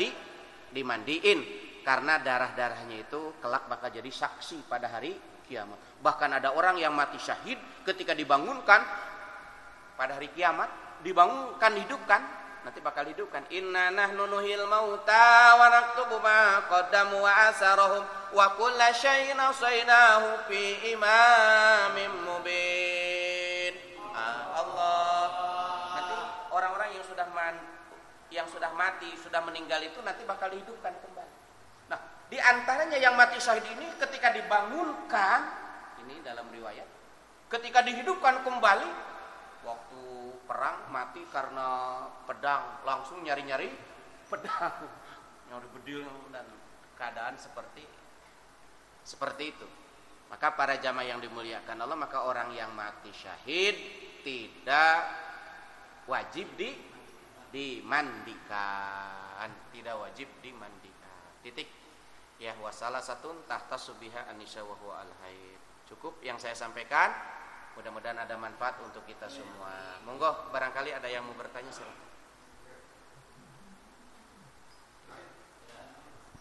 dimandiin. Karena darah-darahnya itu kelak bakal jadi saksi pada hari kiamat. Bahkan ada orang yang mati syahid ketika dibangunkan pada hari kiamat, dibangunkan, hidupkan, nanti bakal hidupkan. Inna nahnu nuhil mauta wa naktubu ma qaddamu wa asarahum wa kulla syai'in ahsaynahu fi imamin mubin. Allah. Nanti orang-orang yang sudah mati, sudah meninggal itu nanti bakal dihidupkan kembali. Di antaranya yang mati syahid ini ketika dibangunkan, ini dalam riwayat, ketika dihidupkan kembali, waktu perang mati karena pedang, langsung nyari-nyari pedang, nyari bedil, dan keadaan seperti itu. Maka para jamaah yang dimuliakan Allah, maka orang yang mati syahid tidak wajib dimandikan, tidak wajib dimandikan. Titik. Ya, wasalah satun tahta subiha anisa wa huwa al-haid. Cukup yang saya sampaikan. Mudah-mudahan ada manfaat untuk kita semua. Monggo, barangkali ada yang mau bertanya, silakan.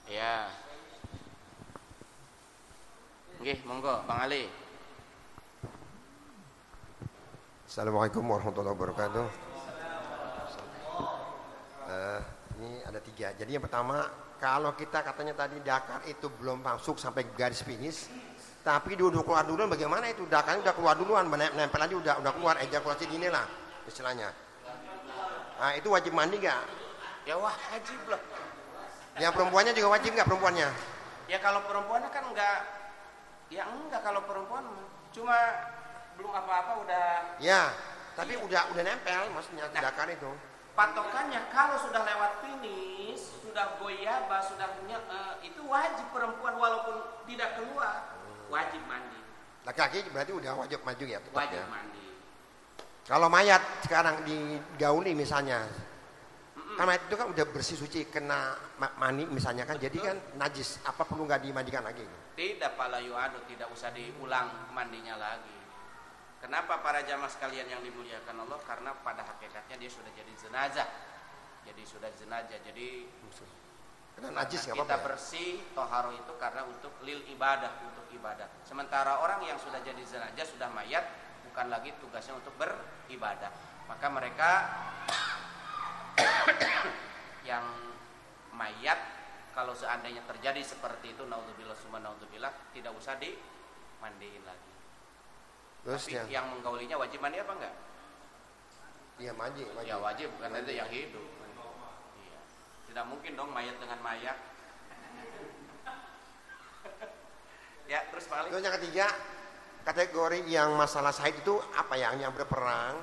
Ya. Nggih, monggo, Bang Ali.
Assalamualaikum warahmatullahi wabarakatuh. Ini ada 3. Jadi yang pertama, kalau kita katanya tadi dakar itu belum masuk sampai garis finish, tapi udah keluar duluan, bagaimana itu? Dakarnya udah keluar duluan, nempel aja udah keluar, ejakulasi dini lah istilahnya. Nah, itu wajib mandi nggak?
Ya wajib lah.
Yang perempuannya juga wajib nggak perempuannya?
Ya kalau perempuannya kan enggak. Ya enggak, kalau perempuan cuma belum apa-apa udah.
Ya, tapi udah nempel maksudnya dakar itu.
Patokannya kalau sudah lewat finish, sudah goyaba, itu wajib perempuan walaupun tidak keluar, wajib mandi.
Laki-laki berarti udah wajib maju ya, tetap
wajib
ya.
Mandi.
Kalau mayat sekarang digauli misalnya, kan mayat itu kan udah bersih suci, kena mani misalnya kan, jadi kan najis, apa perlu nggak dimandikan lagi?
Tidak, palayu'adu, tidak usah diulang mandinya lagi. Kenapa para jamaah sekalian yang dimuliakan Allah? Karena pada hakikatnya dia sudah jadi jenazah. Jadi
karena najis nggak
kita
apa-apa ya?
bersih, toharo itu karena untuk lil ibadah, untuk ibadah. Sementara orang yang sudah jadi jenazah, sudah mayat, bukan lagi tugasnya untuk beribadah. Maka mereka yang mayat, kalau seandainya terjadi seperti itu, naudzubillah summa naudzubillah, tidak usah dimandiin lagi.
Terus
tapi yang menggaulinya wajib mandi apa enggak?
Iya, wajib.
Ya wajib, karena itu yang hidup. Iya. Tidak mungkin dong mayat dengan mayat. Ya, terus Pak Ali.
Terus yang ketiga, kategori yang masalah syahid itu apa ya? Yang berperang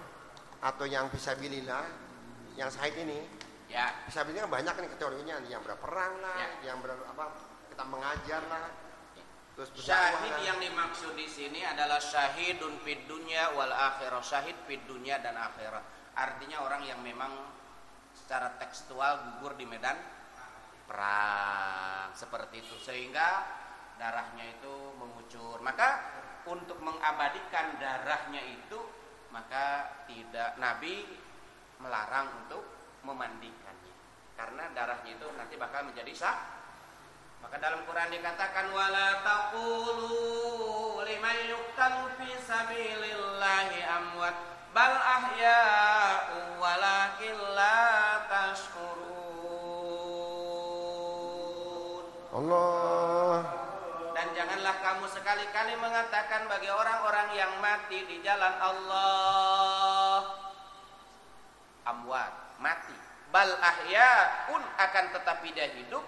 atau yang fisabilillah, yang syahid ini?
Ya.
Fisabilillah banyak nih kategorinya, yang berperang lah,
Ya.
yang kita mengajar lah. Terus
Syahid yang dimaksud di sini adalah syahidun fid dunya wal akhirah, syahid fid dunya dan akhirah. Artinya orang yang memang secara tekstual gugur di medan perang seperti itu, sehingga darahnya itu mengucur. Maka untuk mengabadikan darahnya itu, maka tidak, Nabi melarang untuk memandikannya karena darahnya itu nanti bakal menjadi sah. Maka dalam Quran dikatakan wala taqulu liman yuqtalu fi sabilillahi amwat bal ahya'u walakin la tashkurun.
Allah.
Dan janganlah kamu sekali-kali mengatakan bagi orang-orang yang mati di jalan Allah amwat, mati. Bal ahya'un, akan tetapi dia hidup.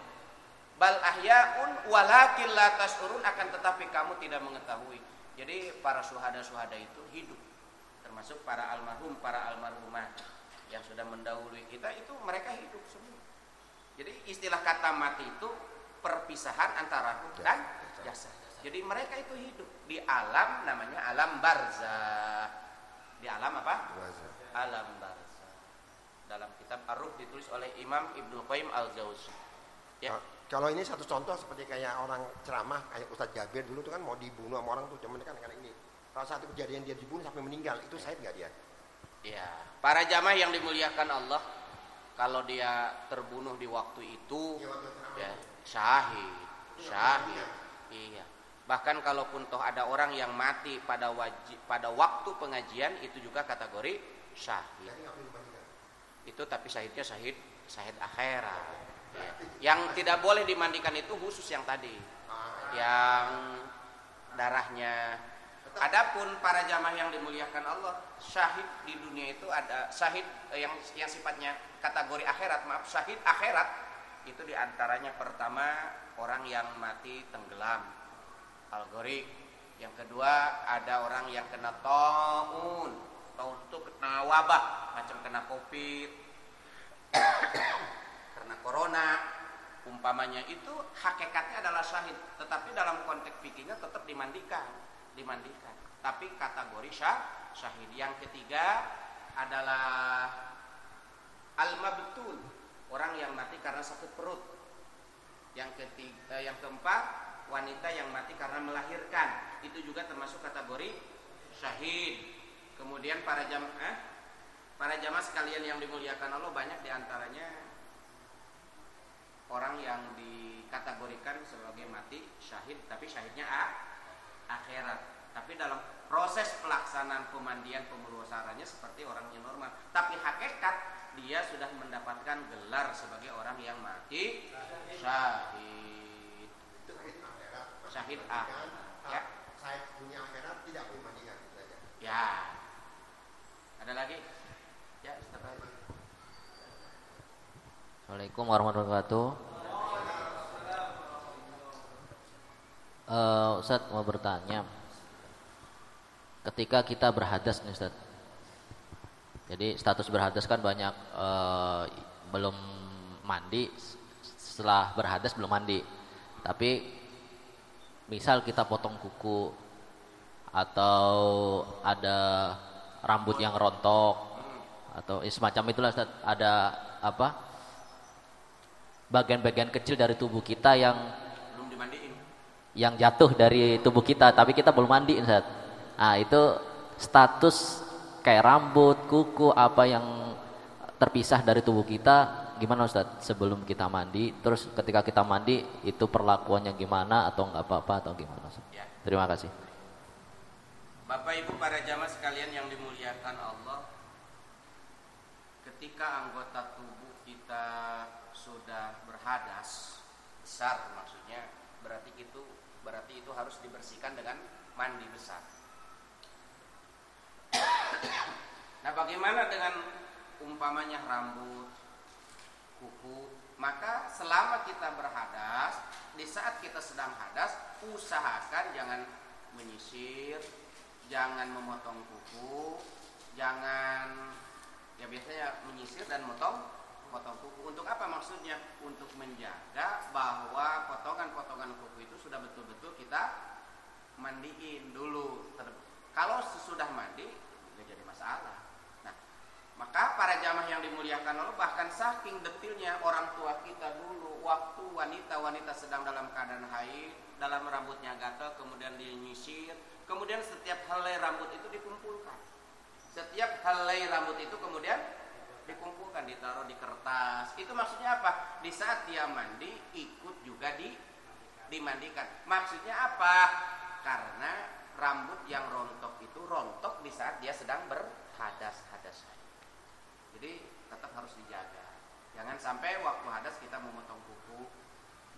Bal ahya'un walakin la tashurun, akan tetapi kamu tidak mengetahui. Jadi para syuhada-syuhada itu hidup, termasuk para almarhum, para almarhumah yang sudah mendahului kita, itu mereka hidup semua. Jadi istilah kata mati itu perpisahan antara ruh dan jasad. Jadi mereka itu hidup di alam, namanya alam barzah. Di alam apa? Alam barzah. Dalam kitab Ar-Ruh ditulis oleh Imam Ibnu Qayyim Al-Jauzi. Ya.
Kalau ini satu contoh seperti kayak orang ceramah kayak Ustadz Jabir dulu tuh kan mau dibunuh sama orang tuh, cuman kan karena ini. Kalau satu kejadian dia dibunuh sampai meninggal, itu syahid nggak dia?
Ya, para jamaah yang dimuliakan Allah, kalau dia terbunuh di waktu itu, ya syahid. Iya. Bahkan kalaupun toh ada orang yang mati pada waktu pengajian, itu juga kategori syahid. Itu tapi syahidnya syahid akhirat. Ya. Yang tidak boleh dimandikan itu khusus yang tadi, yang darahnya. Adapun para jamaah yang dimuliakan Allah, syahid di dunia itu ada syahid yang sifatnya kategori akhirat, syahid akhirat itu diantaranya pertama orang yang mati tenggelam, algorik. Yang kedua ada orang yang kena taun itu kena wabah, macam kena covid, karena corona umpamanya, itu hakikatnya adalah syahid, tetapi dalam konteks fikihnya tetap dimandikan. Tapi kategori syahid. Yang ketiga adalah al-mabtul, orang yang mati karena sakit perut. Yang keempat wanita yang mati karena melahirkan, itu juga termasuk kategori syahid. Kemudian para jamaah sekalian yang dimuliakan Allah, banyak diantaranya orang yang dikategorikan sebagai mati syahid, tapi syahidnya akhirat. Tapi dalam proses pelaksanaan pemandian pemulusarannya seperti orang yang normal. Tapi hakikat dia sudah mendapatkan gelar sebagai orang yang mati syahid. Syahid akhirat. Ya.
Syahid dunia akhirat tidak boleh mandikan.
Ya. Ada lagi? Ya, Ustaz.
Assalamualaikum warahmatullahi wabarakatuh. Ustaz mau bertanya, ketika kita berhadas nih Ustaz, jadi status berhadas kan banyak, belum mandi, setelah berhadas belum mandi, tapi misal kita potong kuku atau ada rambut yang rontok atau semacam itulah Ustaz, ada bagian-bagian kecil dari tubuh kita yang
belum dimandiin,
yang jatuh dari tubuh kita tapi kita belum mandiin Ustaz. Nah, itu status kayak rambut, kuku, apa yang terpisah dari tubuh kita, gimana Ustaz sebelum kita mandi? Terus ketika kita mandi itu perlakuannya gimana, atau nggak apa-apa atau gimana Ustaz?
Ya.
Terima kasih.
Bapak Ibu para jamaah sekalian yang dimuliakan Allah, ketika anggota tubuh kita sudah berhadas besar, maksudnya berarti itu harus dibersihkan dengan mandi besar. Nah, bagaimana dengan umpamanya rambut, kuku Maka selama kita berhadas, di saat kita sedang hadas, usahakan jangan menyisir, jangan memotong kuku, jangan, ya biasanya menyisir dan potong kuku. Untuk apa maksudnya? Untuk menjaga bahwa potongan-potongan kuku itu sudah betul-betul kita mandiin dulu. Kalau sesudah mandi nggak jadi masalah. Nah, maka para jamaah yang dimuliakan Allah, bahkan saking detilnya orang tua kita dulu, waktu wanita sedang dalam keadaan haid, dalam rambutnya gatal, kemudian dinyisir, kemudian setiap helai rambut itu dikumpulkan. Setiap helai rambut itu kemudian dikumpulkan, ditaruh di kertas. Itu maksudnya apa? Di saat dia mandi ikut juga dimandikan. Maksudnya apa? Karena rambut yang rontok itu rontok di saat dia sedang berhadas. Jadi tetap harus dijaga. Jangan sampai waktu hadas kita memotong kuku.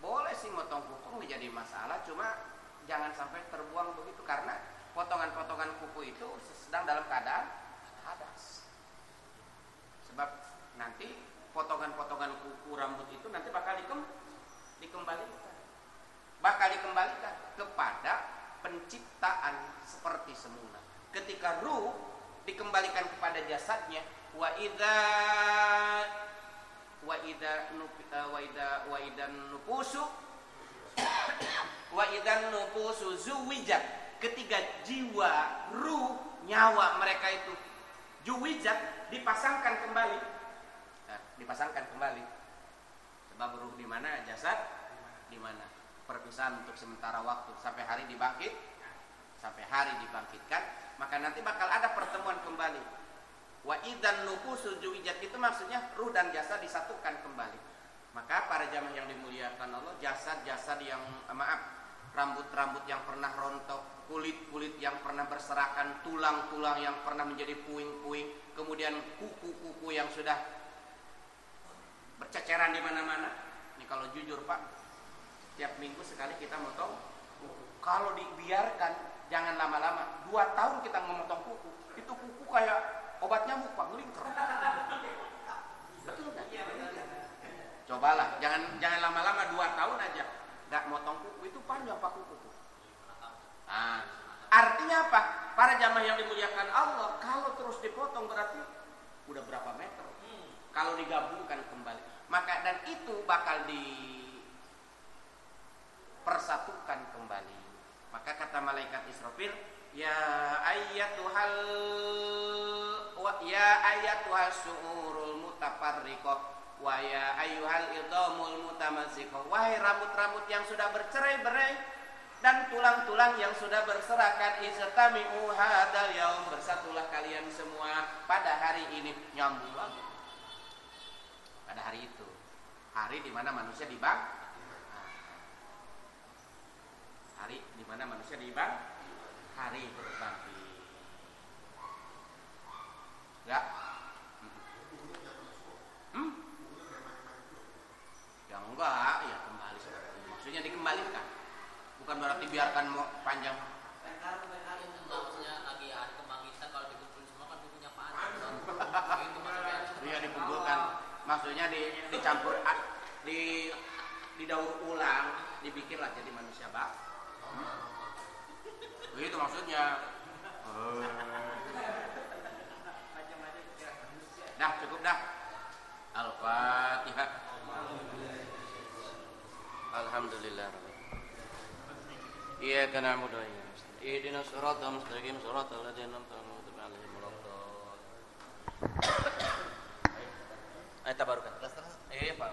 Boleh sih motong kuku menjadi masalah, cuma jangan sampai terbuang begitu, karena potongan-potongan kuku itu sedang dalam keadaan hadas. Sebab nanti potongan-potongan kuku rambut itu nanti bakal dikembalikan kepada penciptaan seperti semula. Ketika ruh dikembalikan kepada jasadnya, wa idan nufusu zuwijat, ketika jiwa, ruh, nyawa mereka itu zuwijat, dipasangkan kembali. Sebab ruh di mana, jasad di mana. Perpisahan untuk sementara waktu sampai hari dibangkitkan, maka nanti bakal ada pertemuan kembali. Wa idan nufusu zuwijat itu maksudnya ruh dan jasad disatukan kembali. Maka para jamaah yang dimuliakan Allah, jasad-jasad yang rambut-rambut yang pernah rontok, kulit-kulit yang pernah berserakan, tulang-tulang yang pernah menjadi puing-puing, kemudian kuku-kuku yang sudah berceceran di mana-mana. Ini kalau jujur Pak, tiap minggu sekali kita motong kuku. Kalau dibiarkan jangan lama-lama, 2 tahun kita memotong kuku, itu kuku kayak obat nyamuk Pak, ngelingker. Betul kan? Cobalah, jangan lama-lama, 2 tahun aja nggak motong kuku, itu panjang Pak kuku tuh. Nah, artinya apa? Para jamaah yang dimuliakan Allah, kalau terus dipotong berarti udah berapa meter? Kalau digabungkan kembali, maka dan itu bakal dipersatukan kembali. Maka kata malaikat Israfil, ya ayyatuhal syu'urul mutafarriqah wa ya ayyuhal idhamul mutamazzikah, wahai rambut-rambut yang sudah bercerai-berai dan tulang-tulang yang sudah berserakan, istami'u hadzal yaum, bersatulah kalian semua pada hari ini. Nyambung lagi pada hari itu, hari di mana manusia hari di mana manusia hari berbangkit. Enggak? Ya enggak, ya kembali. Maksudnya dikembalikan. Bukan berarti biarkan panjang.
Maksudnya lagi hari kebangkitan, kalau dikumpulin semua kan punya panjang.
Iya, dikumpulkan. Maksudnya dicampur, didaur ulang, dibikinlah jadi manusia bak. Begitu maksudnya. Dah, cukup dah. Al-Fatihah. Alhamdulillah. Iyyaka na'budu wa iyyaka nasta'in. Ihdinas siratal mustaqim, siratal ladzina an'amta 'alaihim tabarukan. Pak.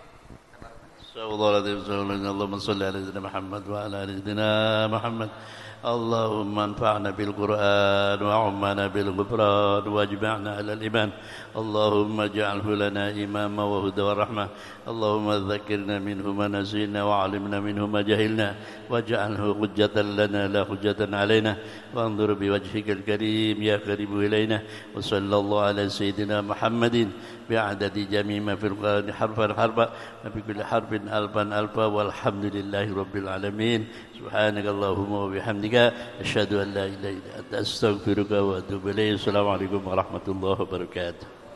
اللهم صل على سيدنا محمد وعلى ال سيدنا محمد. اللهم انفعنا بالقرآن وعمنا بالغفران واجمعنا على الإيمان. اللهم اجعله لنا إماما وهدى ورحمة. اللهم ذكرنا منه ما نسينا وعلمنا منه ما جهلنا واجعله حجة لنا لا حجة علينا وانظر بوجهك الكريم يا قريب إلينا. وصلى الله على سيدنا محمد بعدد جميع ما في القرآن حرفا حرفا وفي كل حرف ألفا ألفا والحمد لله رب العالمين. سبحانك اللهم وبحمدك أشهد أن لا إله إلا أنت أستغفرك وأتوب إليك. السلام عليكم ورحمة الله وبركاته.